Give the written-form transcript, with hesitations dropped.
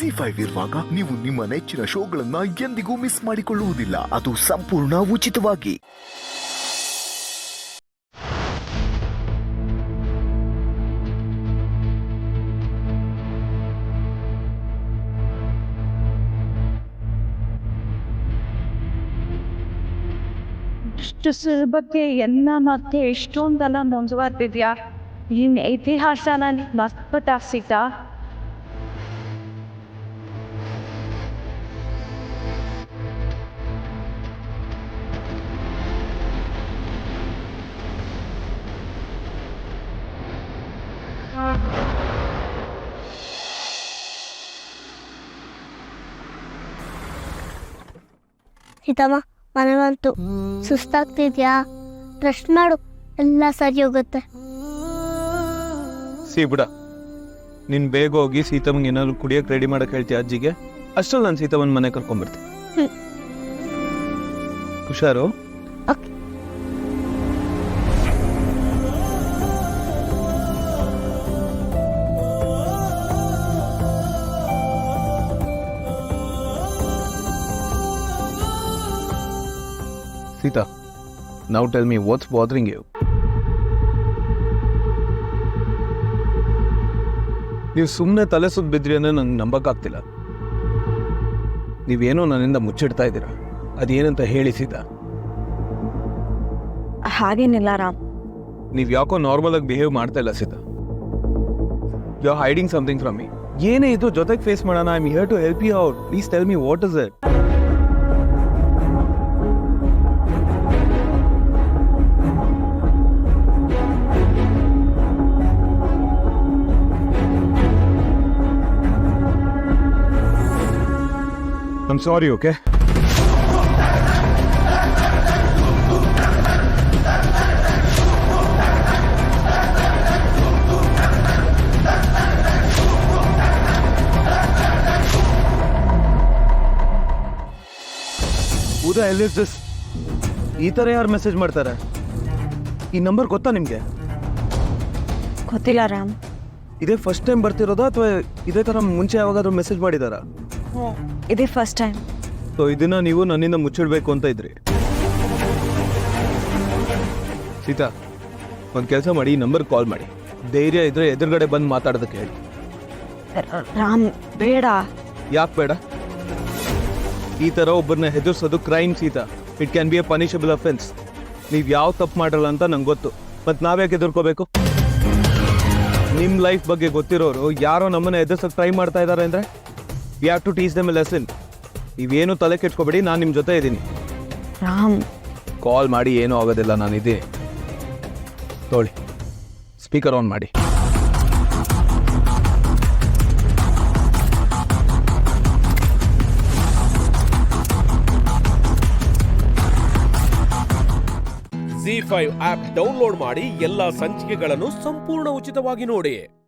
ZEE5 ಇರುವಾಗ ನೀವು ನಿಮ್ಮ ನೆಚ್ಚಿನ ಶೋಗಳನ್ನ ಎಂದಿಗೂ ಮಿಸ್ ಮಾಡಿಕೊಳ್ಳುವುದಿಲ್ಲ. ಅದು ಸಂಪೂರ್ಣ ಉಚಿತವಾಗಿ. ಇಷ್ಟು ಸುಲಭಕ್ಕೆ ಎಲ್ಲ ಮತ್ತೆ ಎಷ್ಟೊಂದೆಲ್ಲ ಮುಂದುವರೆದಿದ್ಯಾ. ಇನ್ನು ಇತಿಹಾಸನ ಮರ್ತ್ಬಿಟ್ಟಾಗ್ಸಿತಾ. ಸೀತಮ್ಮ ಮನೆ ಬಂತು, ಸುಸ್ತಾಗ್ತಿದ್ಯಾ? ರೆಸ್ಟ್ ಮಾಡು, ಎಲ್ಲ ಸರಿ ಹೋಗುತ್ತೆ. ಬಿಡ, ನೀನ್ ಬೇಗ ಹೋಗಿ ಸೀತಮ್ಮಂಗೆ ಏನಾದ್ರು ಕುಡಿಯಕ್ಕೆ ರೆಡಿ ಮಾಡಕ್ ಹೇಳ್ತೀಯ ಅಜ್ಜಿಗೆ. ಅಷ್ಟರಲ್ಲಿ ನಾನು ಸೀತಮ್ಮನ ಮನೆ ಕರ್ಕೊಂಡ್ಬರ್ತೀನಿ. ಹುಷಾರು. Sita, now tell me what's bothering you. ನೀವು ಸುಮ್ಮನೆ ತಲೆ ಸುತ್ತ ಬಿದ್ರಿ ಅಂದ್ರೆ ನಂಗೆ ನಂಬಕ್ಕಾಗ್ತಿಲ್ಲ. ನೀವೇನೋ ನನ್ನಿಂದ ಮುಚ್ಚಿಡ್ತಾ ಇದ್ದೀರಾ. ಅದೇನಂತ ಹೇಳಿ ಸೀತಾ. ಹಾಗೇನಿಲ್ಲ ರಾಮ್. ನೀವು ಯಾಕೋ ನಾರ್ಮಲ್ ಆಗಿ ಬಿಹೇವ್ ಮಾಡ್ತಾ ಇಲ್ಲ Sita. You are hiding something from me. ಏನೇ ಇದು ಜೊತೆಗೆ ಫೇಸ್ ಮಾಡೋಣ. I am here to help you out. Please tell me what is it. I'm sorry, okay? Who the hell is this? ಈ ಥರ ಯಾರು ಮೆಸೇಜ್ ಮಾಡ್ತಾರೆ? ಈ ನಂಬರ್ ಗೊತ್ತಾ ನಿಮಗೆ? ಗೊತ್ತಿಲ್ಲ ರಾಮ್. ಇದೇ ಫಸ್ಟ್ ಟೈಮ್ ಬರ್ತಿರೋದಾ ಅಥವಾ ಇದೇ ಥರ ಮುಂಚೆ ಯಾವಾಗಾದ್ರೂ ಮೆಸೇಜ್ ಮಾಡಿದಾರಾ? ಇದೇ ಫಸ್ಟ್ ಟೈಮ್. ಸೊ ಇದನ್ನ ನೀವು ನನ್ನಿಂದ ಮುಚ್ಚಿಡ್ಬೇಕು ಅಂತ ಇದ್ರಿ. ಸೀತಾ, ಒಂದು ಕೆಲಸ ಮಾಡಿ, ಈ ನಂಬರ್ ಕಾಲ್ ಮಾಡಿ. ಧೈರ್ಯ ಇದ್ರೆ ಎದುರುಗಡೆ ಬಂದು ಮಾತಾಡೋದಕ್ಕೆ ಹೇಳಿ. ರಾಮ್ ಬೇಡ. ಯಾಕೆ ಬೇಡ? ಈ ಥರ ಒಬ್ಬರನ್ನ ಹೆದರ್ಸೋದು crime Seetha. It can be a punishable offence. ನೀವು ಯಾವ ತಪ್ಪು ಮಾಡಲ್ಲ ಅಂತ ನಂಗೆ ಗೊತ್ತು. ಮತ್ತು ನಾವ್ಯಾಕೆ ಎದುರ್ಕೋಬೇಕು? ನಿಮ್ಮ ಲೈಫ್ ಬಗ್ಗೆ ಗೊತ್ತಿರೋರು ಯಾರೋ ನಮ್ಮನ್ನ ಎದುರ್ಸೋಕೆ ಟ್ರೈ ಮಾಡ್ತಾ ಇದ್ದಾರೆ ಅಂದರೆ we have to teach them a lesson. ನೀವೇನು ತಲೆ ಕೆಟ್ಕೋಬೇಡಿ, ನಾನು ನಿಮ್ಮ ಜೊತೆ ಇದ್ದೀನಿ. ರಾಮ್ ಕಾಲ್ ಮಾಡಿ, ಏನೂ ಆಗೋದಿಲ್ಲ, ನಾನಿದ್ದೀನಿ. ತೋಳಿ, ಸ್ಪೀಕರ್ ಆನ್ ಮಾಡಿ. ZEE5 ಆಪ್ ಡೌನ್ಲೋಡ್ ಮಾಡಿ ಎಲ್ಲಾ ಸಂಚಿಕೆಗಳನ್ನು ಸಂಪೂರ್ಣ ಉಚಿತವಾಗಿ ನೋಡಿ.